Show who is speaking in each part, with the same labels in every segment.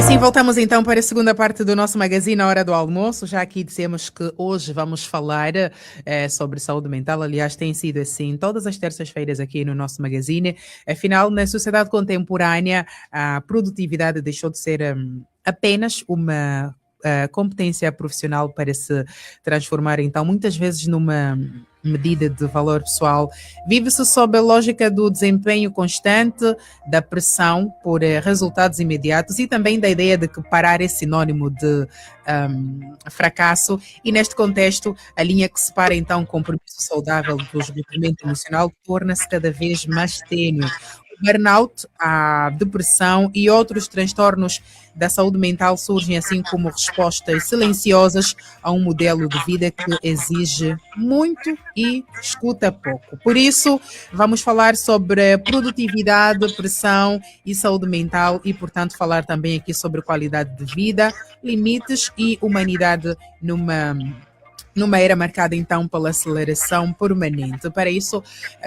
Speaker 1: E assim voltamos então para a segunda parte do nosso magazine, a hora do almoço. Já aqui dissemos que hoje vamos falar sobre saúde mental. Aliás, tem sido assim todas as terças-feiras aqui no nosso magazine. Afinal, na sociedade contemporânea, a produtividade deixou de ser apenas uma competência profissional para se transformar, então, muitas vezes numa medida de valor pessoal. Vive-se sob a lógica do desempenho constante, da pressão por resultados imediatos e também da ideia de que parar é sinónimo de fracasso. E neste contexto, a linha que separa então o compromisso saudável do esgotamento emocional torna-se cada vez mais tênue. O burnout, a depressão e outros transtornos da saúde mental surgem assim como respostas silenciosas a um modelo de vida que exige muito e escuta pouco. Por isso, vamos falar sobre produtividade, pressão e saúde mental e, portanto, falar também aqui sobre qualidade de vida, limites e humanidade numa era marcada então pela aceleração permanente. Para isso,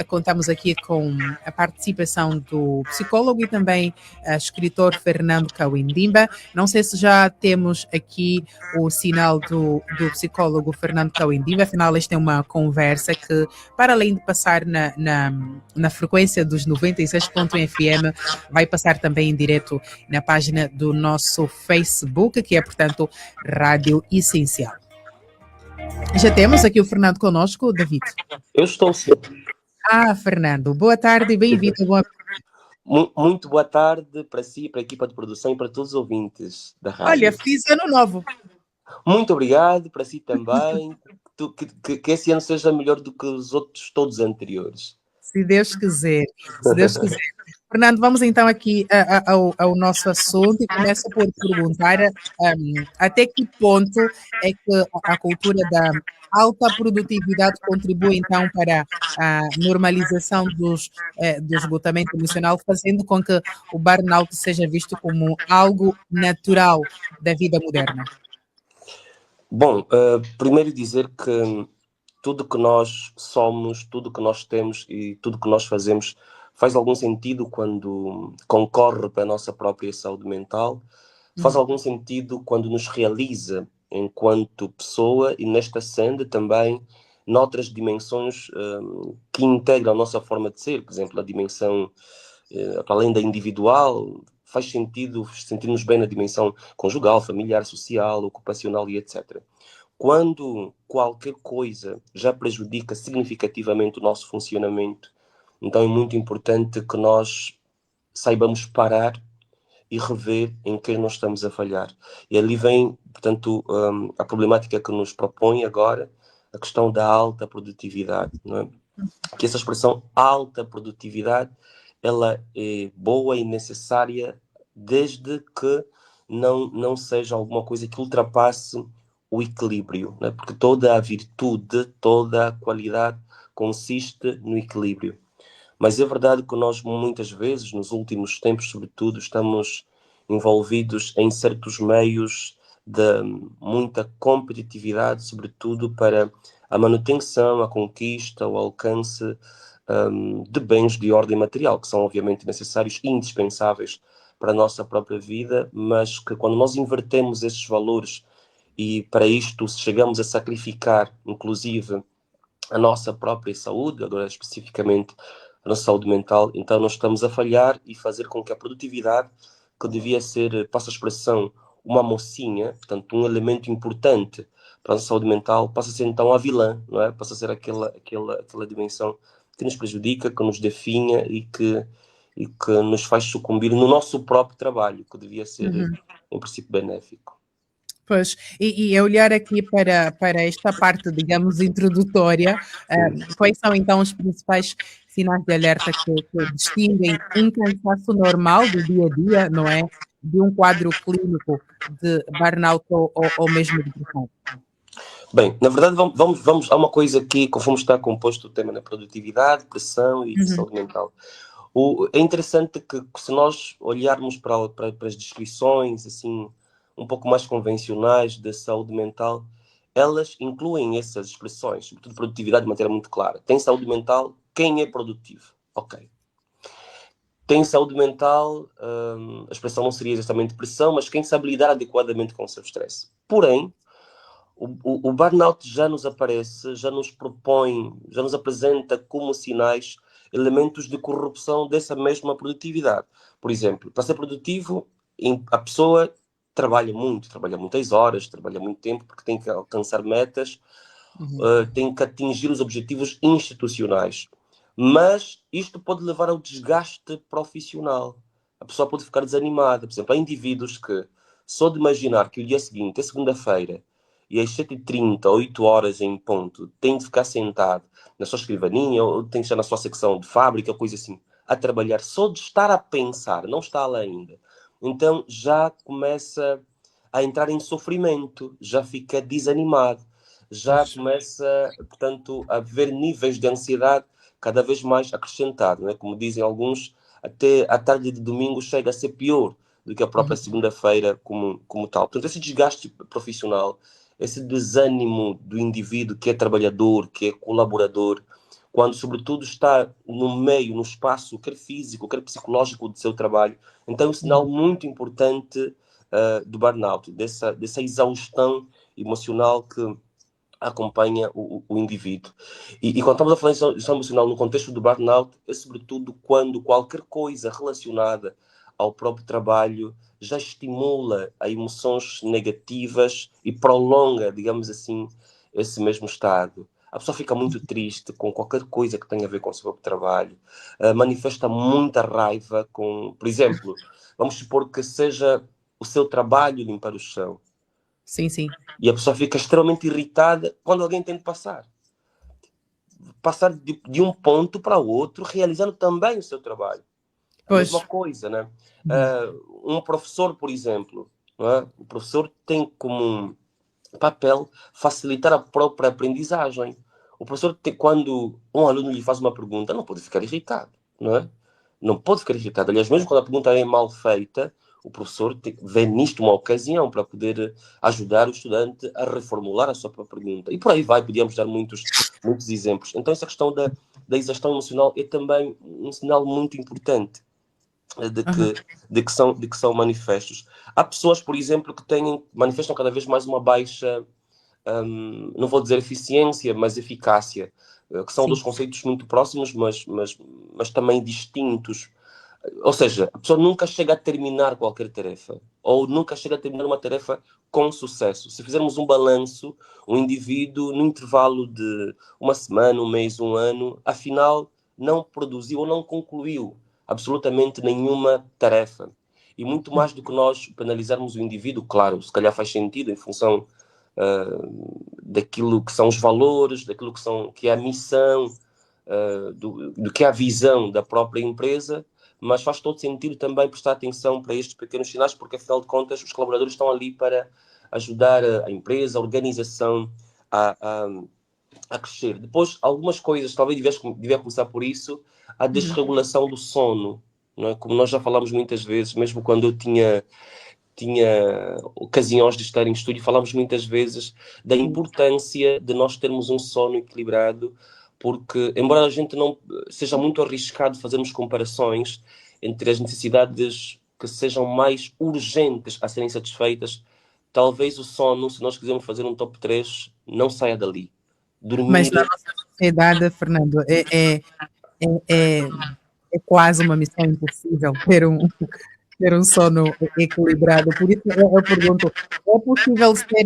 Speaker 1: contamos aqui com a participação do psicólogo e também escritor Fernando Kawindimba. Não sei se já temos aqui o sinal do psicólogo Fernando Kawindimba, afinal esta é uma conversa que, para além de passar na frequência dos 96.1 FM, vai passar também em direto na página do nosso Facebook, que é, portanto, Rádio Essencial. Já temos aqui o Fernando conosco, David.
Speaker 2: Eu estou sim.
Speaker 1: Fernando, boa tarde e bem-vindo.
Speaker 2: Muito boa tarde para si, para a equipa de produção e para todos os ouvintes da rádio.
Speaker 1: Olha, feliz ano novo.
Speaker 2: Muito obrigado, para si também. Que esse ano seja melhor do que os outros todos anteriores.
Speaker 1: Se Deus quiser. Se Deus quiser. Fernando, vamos então aqui ao nosso assunto e começo por perguntar até que ponto é que a cultura da alta produtividade contribui então para a normalização do esgotamento emocional, fazendo com que o burnout seja visto como algo natural da vida moderna?
Speaker 2: Bom, primeiro dizer que tudo que nós somos, tudo que nós temos e tudo que nós fazemos faz algum sentido quando concorre para a nossa própria saúde mental, faz algum sentido quando nos realiza enquanto pessoa e nesta senda também noutras dimensões que integram a nossa forma de ser, por exemplo, a dimensão para além da individual, faz sentido sentirmos bem na dimensão conjugal, familiar, social, ocupacional e etc. Quando qualquer coisa já prejudica significativamente o nosso funcionamento, então é muito importante que nós saibamos parar e rever em quem nós estamos a falhar. E ali vem, portanto, a problemática que nos propõe agora, a questão da alta produtividade, não é? Que essa expressão alta produtividade, ela é boa e necessária desde que não seja alguma coisa que ultrapasse o equilíbrio, né? Porque toda a virtude, toda a qualidade consiste no equilíbrio. Mas é verdade que nós muitas vezes, nos últimos tempos sobretudo, estamos envolvidos em certos meios de muita competitividade, sobretudo para a manutenção, a conquista, o alcance de bens de ordem material, que são obviamente necessários e indispensáveis para a nossa própria vida, mas que quando nós invertemos esses valores e para isto chegamos a sacrificar, inclusive, a nossa própria saúde, agora especificamente a nossa saúde mental, então nós estamos a falhar e fazer com que a produtividade, que devia ser, passa a expressão, uma mocinha, portanto um elemento importante para a nossa saúde mental, passa a ser então a vilã, não é? Passa a ser aquela dimensão que nos prejudica, que nos definha e que nos faz sucumbir no nosso próprio trabalho, que devia ser, em princípio, benéfico.
Speaker 1: Pois, e a olhar aqui para esta parte, digamos, introdutória, quais são então os principais sinais de alerta que distinguem um cansaço normal do dia a dia, não é? De um quadro clínico de burnout ou mesmo depressão?
Speaker 2: Bem, na verdade, vamos há uma coisa aqui, conforme está composto o tema da produtividade, pressão e saúde mental. É interessante que se nós olharmos para as descrições, assim, um pouco mais convencionais da saúde mental, elas incluem essas expressões, sobretudo produtividade de maneira muito clara. Tem saúde mental, quem é produtivo? Ok. tem saúde mental, a expressão não seria exatamente depressão, mas quem sabe lidar adequadamente com o seu stress. Porém, o burnout já nos aparece, já nos propõe, já nos apresenta como sinais elementos de corrupção dessa mesma produtividade. Por exemplo, para ser produtivo, a pessoa trabalha muito, trabalha muitas horas, trabalha muito tempo, porque tem que alcançar metas, tem que atingir os objetivos institucionais. Mas isto pode levar ao desgaste profissional. A pessoa pode ficar desanimada. Por exemplo, há indivíduos que, só de imaginar que o dia seguinte é segunda-feira e às 7h30, 8 horas em ponto, tem de ficar sentado na sua escrivaninha ou tem que estar na sua secção de fábrica, coisa assim, a trabalhar, só de estar a pensar, não está lá ainda. Então já começa a entrar em sofrimento, já fica desanimado, já começa, portanto, a ver níveis de ansiedade cada vez mais acrescentados, né? Como dizem alguns, até a tarde de domingo chega a ser pior do que a própria segunda-feira como tal. Portanto, esse desgaste profissional, esse desânimo do indivíduo que é trabalhador, que é colaborador, quando sobretudo está no meio, no espaço, quer físico, quer psicológico do seu trabalho, então é um sinal muito importante do burnout, dessa exaustão emocional que acompanha o indivíduo. E quando estamos a falar de exaustão emocional no contexto do burnout, é sobretudo quando qualquer coisa relacionada ao próprio trabalho já estimula a emoções negativas e prolonga, digamos assim, esse mesmo estado. A pessoa fica muito triste com qualquer coisa que tenha a ver com o seu próprio trabalho, manifesta muita raiva com, por exemplo, vamos supor que seja o seu trabalho limpar o chão.
Speaker 1: Sim, sim.
Speaker 2: E a pessoa fica extremamente irritada quando alguém tem de passar. Passar de um ponto para o outro, realizando também o seu trabalho. A
Speaker 1: Pois.
Speaker 2: mesma coisa, né? Um professor, por exemplo, não é? O professor tem como papel facilitar a própria aprendizagem. O professor, quando um aluno lhe faz uma pergunta, não pode ficar irritado, não é? Não pode ficar irritado. Aliás, mesmo quando a pergunta é mal feita, o professor vê nisto uma ocasião para poder ajudar o estudante a reformular a sua própria pergunta. E por aí vai, podíamos dar muitos exemplos. Então, essa questão da exaustão emocional é também um sinal muito importante de que são manifestos. Há pessoas, por exemplo, que manifestam cada vez mais uma baixa, não vou dizer eficiência, mas eficácia, que são
Speaker 1: Sim.
Speaker 2: dois conceitos muito próximos, mas também distintos. Ou seja, a pessoa nunca chega a terminar qualquer tarefa, ou nunca chega a terminar uma tarefa com sucesso. Se fizermos um balanço, um indivíduo, no intervalo de uma semana, um mês, um ano, afinal, não produziu ou não concluiu absolutamente nenhuma tarefa. E muito mais do que nós penalizarmos o indivíduo, claro, se calhar faz sentido em função daquilo que são os valores, daquilo que é a missão, do que é a visão da própria empresa, mas faz todo sentido também prestar atenção para estes pequenos sinais, porque afinal de contas os colaboradores estão ali para ajudar a empresa, a organização a crescer. Depois, algumas coisas, talvez devia começar por isso, a desregulação do sono, não é? Como nós já falamos muitas vezes, mesmo quando eu tinha ocasiões de estar em estúdio, falamos muitas vezes da importância de nós termos um sono equilibrado, porque, embora a gente não seja muito arriscado fazermos comparações entre as necessidades que sejam mais urgentes a serem satisfeitas, talvez o sono, se nós quisermos fazer um top 3, não saia dali.
Speaker 1: Mas
Speaker 2: Dormir.
Speaker 1: na nossa sociedade, Fernando, é, é quase uma missão impossível ter um sono equilibrado. Por isso eu pergunto, é possível ser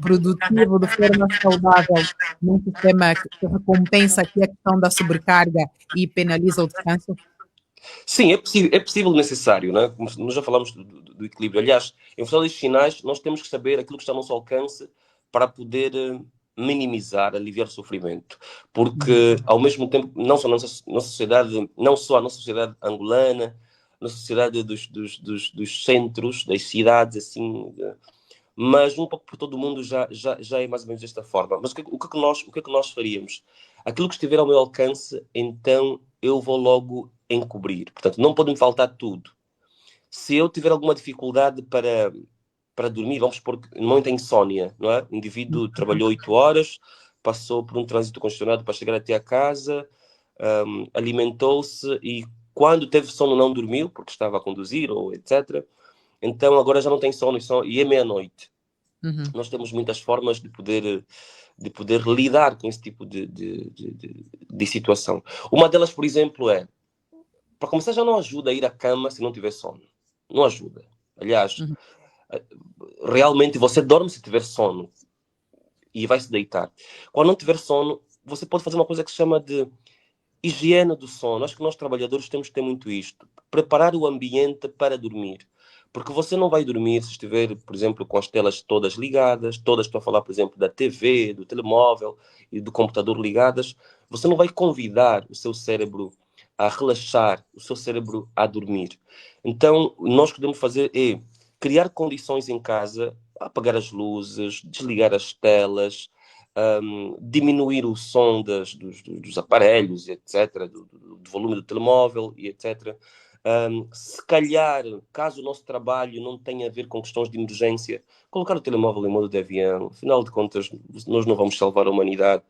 Speaker 1: produtivo de forma saudável num sistema que recompensa aqui a questão da sobrecarga e penaliza o descanso?
Speaker 2: Sim, é possível, necessário, né? Como nós já falamos do equilíbrio. Aliás, em função destes sinais, nós temos que saber aquilo que está ao nosso alcance para poder minimizar, aliviar o sofrimento. Porque, ao mesmo tempo, não só a nossa sociedade, não só a nossa sociedade angolana, na sociedade dos centros, das cidades, assim, mas um pouco por todo o mundo já é mais ou menos desta forma. Mas o que é que nós faríamos? Aquilo que estiver ao meu alcance, então eu vou logo encobrir. Portanto, não pode me faltar tudo. Se eu tiver alguma dificuldade para dormir, vamos supor que no momento da insónia, não é? O indivíduo trabalhou 8 horas, passou por um trânsito congestionado para chegar até a casa, alimentou-se e quando teve sono não dormiu, porque estava a conduzir ou etc. Então agora já não tem sono e é meia-noite. Nós temos muitas formas de poder lidar com esse tipo de situação. Uma delas, por exemplo, para começar, já não ajuda a ir à cama se não tiver sono. Não ajuda. Aliás, realmente você dorme se tiver sono e vai se deitar. Quando não tiver sono, você pode fazer uma coisa que se chama de higiene do sono. Acho que nós trabalhadores temos que ter muito isto. Preparar o ambiente para dormir. Porque você não vai dormir se estiver, por exemplo, com as telas todas ligadas, todas, estou a falar, por exemplo, da TV, do telemóvel e do computador ligadas. Você não vai convidar o seu cérebro a relaxar, o seu cérebro a dormir. Então, nós o que podemos fazer é criar condições em casa, apagar as luzes, desligar as telas, diminuir o som dos aparelhos, etc., do volume do telemóvel, e etc. Se calhar, caso o nosso trabalho não tenha a ver com questões de emergência, colocar o telemóvel em modo de avião. Afinal de contas, nós não vamos salvar a humanidade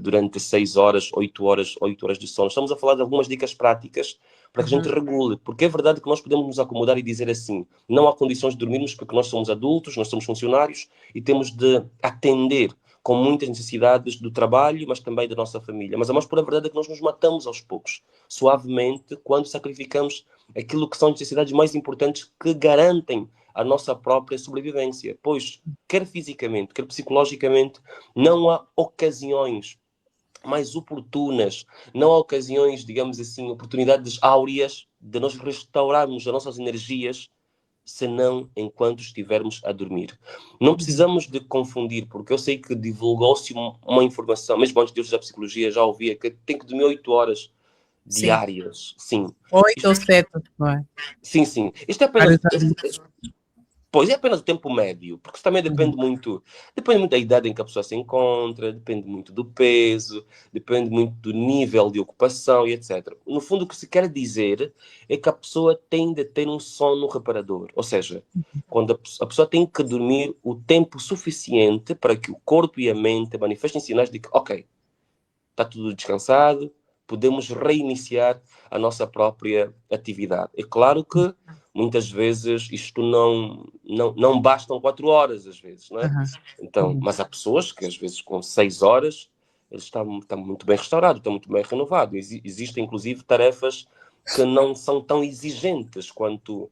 Speaker 2: durante 6 horas, 8 horas de sono. Estamos a falar de algumas dicas práticas para que a gente regule, porque é verdade que nós podemos nos acomodar e dizer assim, não há condições de dormirmos porque nós somos adultos, nós somos funcionários e temos de atender com muitas necessidades do trabalho, mas também da nossa família. Mas a mais pura verdade é que nós nos matamos aos poucos, suavemente, quando sacrificamos aquilo que são necessidades mais importantes que garantem a nossa própria sobrevivência. Pois, quer fisicamente, quer psicologicamente, não há ocasiões mais oportunas, não há ocasiões, digamos assim, oportunidades áureas de nós restaurarmos as nossas energias senão enquanto estivermos a dormir. Não precisamos de confundir, porque eu sei que divulgou-se uma informação, mesmo antes de eu estudar psicologia, já ouvia que tem que dormir 8 horas
Speaker 1: Sim.
Speaker 2: diárias. Sim.
Speaker 1: 8 ou 7, não é?
Speaker 2: Sim, sim. Isto é apenas... Pois é apenas o tempo médio, porque isso também depende muito da idade em que a pessoa se encontra, depende muito do peso, depende muito do nível de ocupação e etc. No fundo, o que se quer dizer é que a pessoa tem de ter um sono reparador, ou seja, quando a pessoa tem que dormir o tempo suficiente para que o corpo e a mente manifestem sinais de que, ok, está tudo descansado, podemos reiniciar a nossa própria atividade. É claro que muitas vezes isto não bastam 4 horas, às vezes, não é? Então, mas há pessoas que às vezes com 6 horas eles estão muito bem restaurados, estão muito bem renovados. Existem inclusive tarefas que não são tão exigentes quanto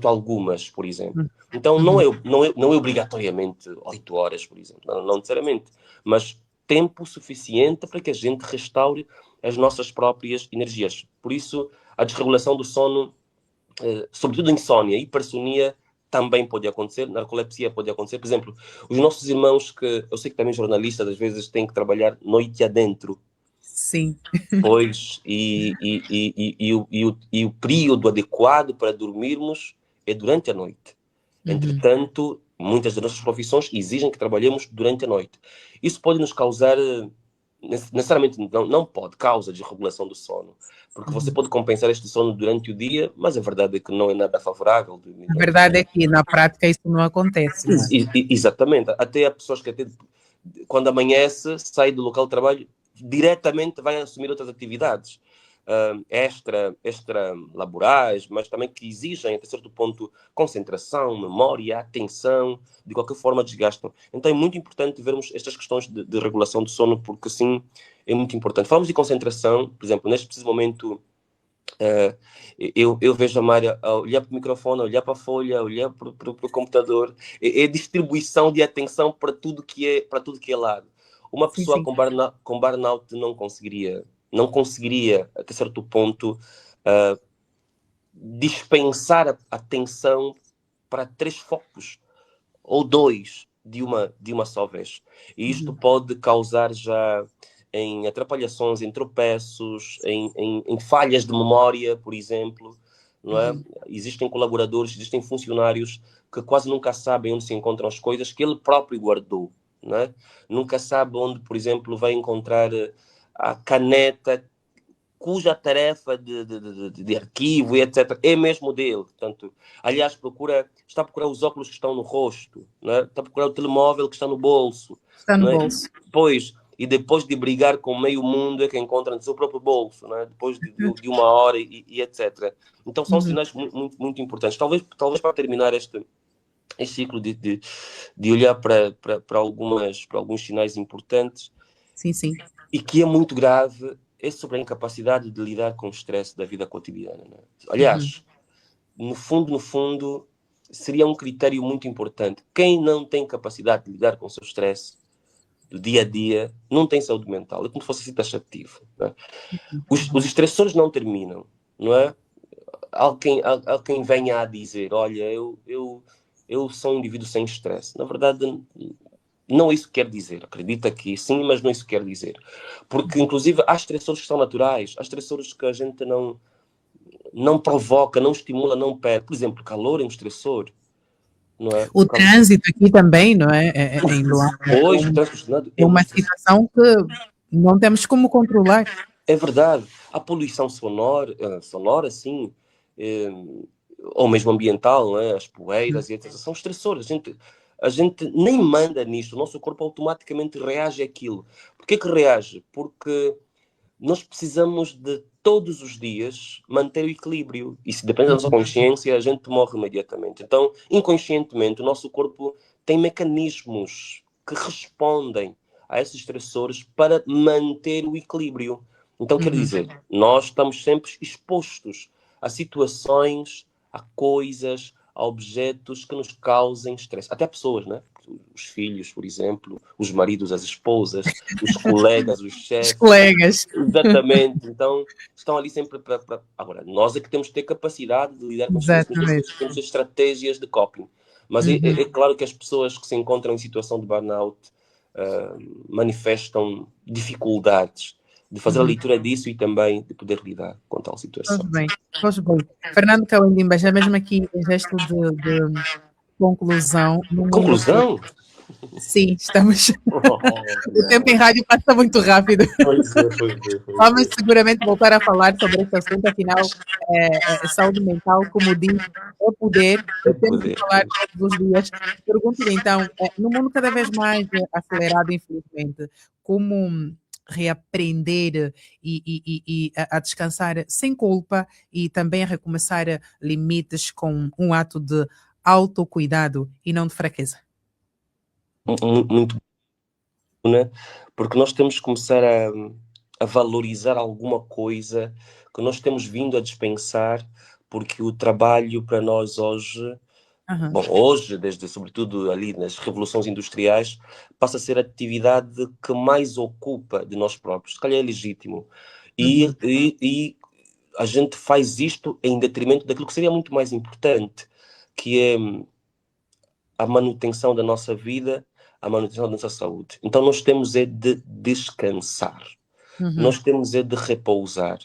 Speaker 2: algumas, por exemplo. Então não é obrigatoriamente 8 horas, por exemplo, não necessariamente, mas tempo suficiente para que a gente restaure as nossas próprias energias. Por isso, a desregulação do sono, sobretudo insônia, hipersonia, também pode acontecer, narcolepsia pode acontecer. Por exemplo, os nossos irmãos, que eu sei que também jornalistas, às vezes têm que trabalhar noite adentro.
Speaker 1: Sim.
Speaker 2: Pois, o período adequado para dormirmos é durante a noite. Entretanto, muitas das nossas profissões exigem que trabalhemos durante a noite. Isso pode nos causar, necessariamente não pode, causa desregulação do sono. Porque você pode compensar este sono durante o dia, mas a verdade é que não é nada favorável.
Speaker 1: A verdade é que na prática isso não acontece, não é?
Speaker 2: Exatamente. Até há pessoas que quando amanhece, sai do local de trabalho, diretamente vai assumir outras atividades extra laborais, mas também que exigem, até certo ponto, concentração, memória, atenção, de qualquer forma desgastam. Então é muito importante vermos estas questões de regulação do sono, porque sim, é muito importante. Falamos de concentração, por exemplo, neste preciso momento, eu vejo a Mária a olhar para o microfone, a olhar para a folha, a olhar para o computador. É distribuição de atenção para tudo que é lado. Uma pessoa com burnout não conseguiria, até certo ponto, dispensar a atenção para 3 focos ou 2 de uma só vez. E isto pode causar já em atrapalhações, em tropeços, em falhas de memória, por exemplo. Não é? Existem colaboradores, existem funcionários que quase nunca sabem onde se encontram as coisas que ele próprio guardou. Não é? Nunca sabe onde, por exemplo, vai encontrar a caneta cuja tarefa de arquivo e etc. é mesmo dele. Portanto, aliás, está a procurar os óculos que estão no rosto, não é? Está a procurar o telemóvel que está no bolso.
Speaker 1: Está no
Speaker 2: Não é?
Speaker 1: bolso.
Speaker 2: Pois, e depois de brigar com meio mundo é que encontra no seu próprio bolso, né? Depois de uma hora e etc. Então são sinais muito, muito importantes. Talvez para terminar este ciclo de olhar para alguns sinais importantes,
Speaker 1: Sim, sim.
Speaker 2: e que é muito grave, é sobre a incapacidade de lidar com o stress da vida cotidiana. Né? Aliás, no fundo, seria um critério muito importante. Quem não tem capacidade de lidar com o seu stress do dia a dia não tem saúde mental. É como se fosse assim taxativo. Né? Os estressores não terminam, não é? Alguém venha a dizer, olha, eu sou um indivíduo sem estresse. Na verdade, não é isso que quer dizer. Acredita que sim, mas não é isso que quer dizer. Porque, inclusive, há estressores que são naturais, há estressores que a gente não provoca, não estimula, não pede. Por exemplo, calor é um estressor, não é?
Speaker 1: O trânsito aqui também, não é? Em Luanda,
Speaker 2: Hoje, o trânsito
Speaker 1: é
Speaker 2: é um
Speaker 1: uma
Speaker 2: estressor.
Speaker 1: situação que não temos como controlar.
Speaker 2: É verdade. A poluição sonora sim, ou mesmo ambiental, não é? As poeiras e etc. São estressores. A gente nem manda nisto. O nosso corpo automaticamente reage àquilo. Por que reage? Porque nós precisamos de todos os dias manter o equilíbrio. E se depende da nossa consciência, a gente morre imediatamente. Então, inconscientemente, o nosso corpo tem mecanismos que respondem a esses estressores para manter o equilíbrio. Então, quer dizer, nós estamos sempre expostos a situações, a coisas, a objetos que nos causem estresse. Até pessoas, né? Os filhos, por exemplo, os maridos, as esposas, os colegas, os
Speaker 1: Os
Speaker 2: chefes.
Speaker 1: colegas.
Speaker 2: Exatamente. Então, estão ali sempre para... Agora, nós é que temos que ter capacidade de lidar com isso.
Speaker 1: Exatamente.
Speaker 2: Temos estratégias de coping. Mas é claro que as pessoas que se encontram em situação de burnout manifestam dificuldades de fazer a leitura disso e também de poder lidar com tal
Speaker 1: Pois
Speaker 2: situação.
Speaker 1: bem, pois bem. Fernando Cauendimba, já mesmo aqui em gesto de conclusão, no mundo que...
Speaker 2: Conclusão?
Speaker 1: Sim, estamos...
Speaker 2: Oh,
Speaker 1: O tempo em rádio passa muito rápido.
Speaker 2: pois é.
Speaker 1: Vamos seguramente voltar a falar sobre esse assunto, afinal, saúde mental, como diz, é poder, e
Speaker 2: É
Speaker 1: temos que
Speaker 2: poder.
Speaker 1: falar todos os dias. Pergunto-lhe, então, no mundo cada vez mais acelerado, infelizmente, como reaprender e a descansar sem culpa e também a recomeçar limites com um ato de autocuidado e não de fraqueza?
Speaker 2: Muito, né? Porque nós temos que começar a valorizar alguma coisa que nós temos vindo a dispensar, porque o trabalho para nós hoje,
Speaker 1: Aham.
Speaker 2: bom, hoje, desde sobretudo ali nas revoluções industriais, passa a ser a atividade que mais ocupa de nós próprios. Se calhar é legítimo. E a gente faz isto em detrimento daquilo que seria muito mais importante, que é a manutenção da nossa vida, a manutenção da nossa saúde. Então nós temos é de descansar, nós temos é de repousar,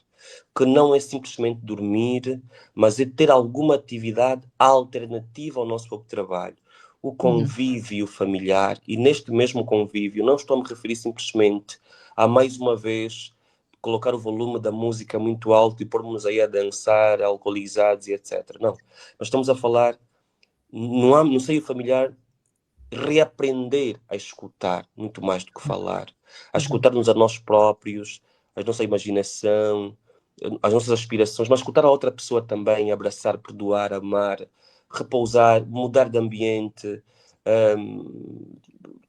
Speaker 2: que não é simplesmente dormir, mas é ter alguma atividade alternativa ao nosso próprio trabalho. O convívio familiar, e neste mesmo convívio não estou a me referir simplesmente a, mais uma vez, colocar o volume da música muito alto e pormos aí a dançar, alcoolizados e etc. Não, nós estamos a falar no seio familiar, reaprender a escutar muito mais do que falar, a escutar-nos a nós próprios, a nossa imaginação, as nossas aspirações, mas escutar a outra pessoa também, abraçar, perdoar, amar, repousar, mudar de ambiente,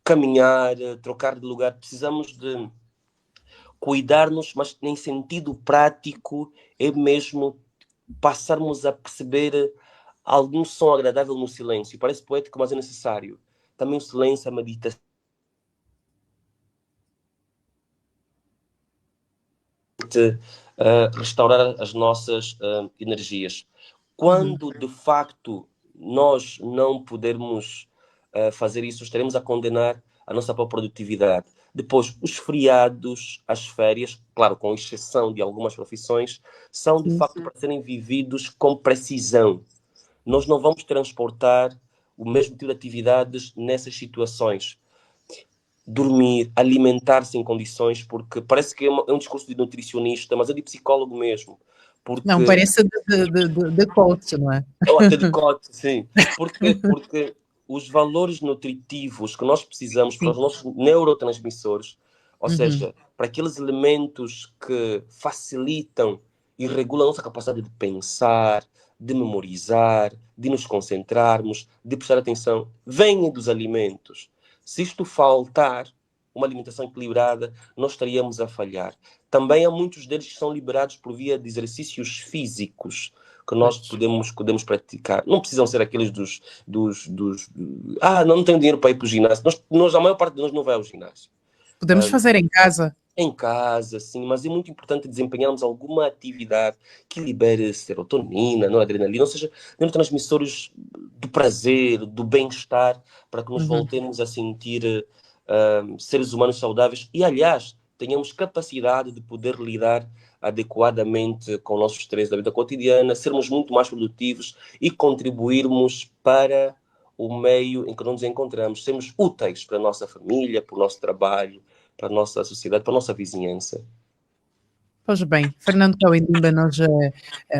Speaker 2: caminhar, trocar de lugar. Precisamos de cuidar-nos, mas em sentido prático é mesmo passarmos a perceber algum som agradável no silêncio. Parece poético, mas é necessário. Também o silêncio, a meditação, restaurar as nossas energias. Quando, de facto, nós não pudermos fazer isso, estaremos a condenar a nossa própria produtividade. Depois, os feriados, as férias, claro, com exceção de algumas profissões, são, de facto, para serem vividos com precisão. Nós não vamos transportar o mesmo tipo de atividades nessas situações. Dormir, alimentar-se em condições, porque parece que é um discurso de nutricionista, mas é de psicólogo mesmo.
Speaker 1: Não,
Speaker 2: Porque,
Speaker 1: parece de coach, não é?
Speaker 2: ou até de coach, sim. Porque os valores nutritivos que nós precisamos para
Speaker 1: Sim.
Speaker 2: os nossos neurotransmissores, Ou seja, para aqueles elementos que facilitam e regulam a nossa capacidade de pensar, de memorizar, de nos concentrarmos, de prestar atenção, vêm dos alimentos. Se isto faltar, uma alimentação equilibrada, nós estaríamos a falhar. Também há muitos deles que são liberados por via de exercícios físicos que nós podemos praticar. Não precisam ser aqueles não tenho dinheiro para ir para o ginásio. A maior parte de nós não vai ao ginásio.
Speaker 1: Podemos fazer em casa.
Speaker 2: Em casa, sim, mas é muito importante desempenharmos alguma atividade que libere serotonina, não adrenalina, ou seja, neurotransmissores do prazer, do bem-estar, para que nos voltemos a sentir seres humanos saudáveis e, aliás, tenhamos capacidade de poder lidar adequadamente com o nosso estresse da vida cotidiana, sermos muito mais produtivos e contribuirmos para o meio em que nos encontramos, sermos úteis para a nossa família, para o nosso trabalho, para a nossa sociedade, para a nossa vizinhança.
Speaker 1: Pois bem, Fernando Kawendimba, nós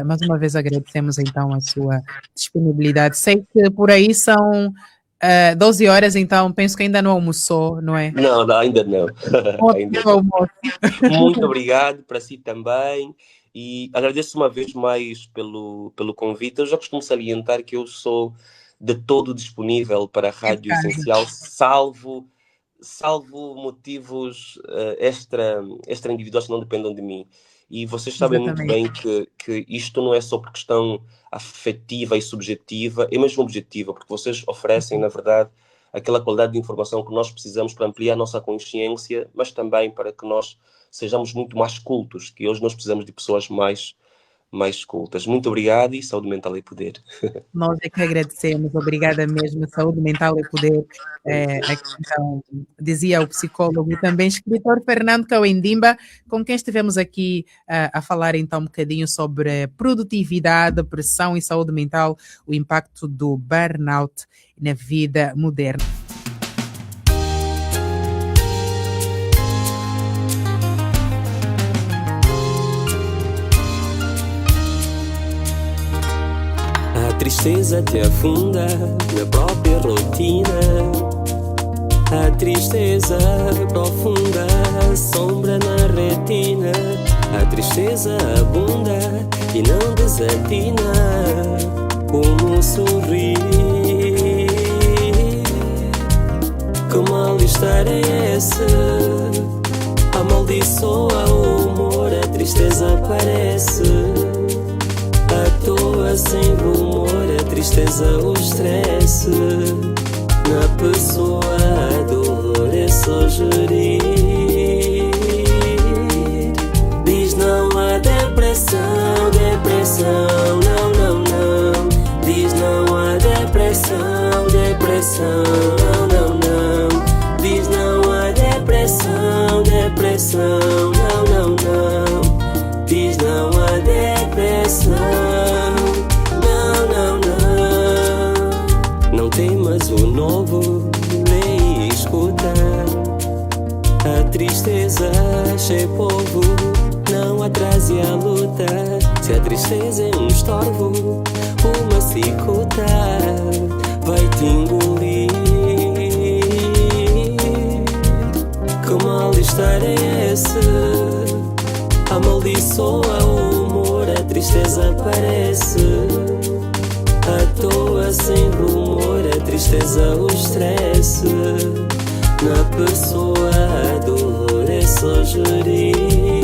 Speaker 1: mais uma vez agradecemos então a sua disponibilidade. Sei que por aí são 12 horas, então penso que ainda não almoçou, não é?
Speaker 2: Não, ainda não.
Speaker 1: Ainda não.
Speaker 2: Muito obrigado, para si também. E agradeço uma vez mais pelo convite. Eu já costumo salientar que eu sou de todo disponível para a Rádio Essencial, salvo motivos extra-individuais que não dependam de mim. E vocês sabem muito bem que isto não é só por questão afetiva e subjetiva, é mesmo objetiva, porque vocês oferecem, na verdade, aquela qualidade de informação que nós precisamos para ampliar a nossa consciência, mas também para que nós sejamos muito mais cultos, que hoje nós precisamos de pessoas mais cultas. Muito obrigado e saúde mental e poder.
Speaker 1: Nós é que agradecemos, obrigada mesmo, saúde mental e poder, então, dizia o psicólogo e também escritor Fernando Kawendimba, com quem estivemos aqui a falar então um bocadinho sobre produtividade, pressão e saúde mental, o impacto do burnout na vida moderna.
Speaker 3: A tristeza te afunda na própria rotina. A tristeza profunda sombra na retina. A tristeza abunda e não desatina. Como sorrir? Que mal-estar é esse? Amaldiçoa o humor, a tristeza aparece. À toa, sem rumor, a tristeza, o estresse. Na pessoa, a dor é só gerir. Diz não a depressão, depressão, não, não, não. Diz não a depressão, depressão, não, não, não. Diz não a depressão, depressão, não, não, não. Diz não a depressão, não, não, não. Não temas o novo, lê e escuta. A tristeza é povo, não atrase a luta. Se a tristeza é um estorvo, uma cicuta vai te engolir. Que mal-estar é esse? Amaldiçoa o humor, a tristeza aparece. À toa, sem rumor, a tristeza, o estresse. Na pessoa, a dor é só gerir.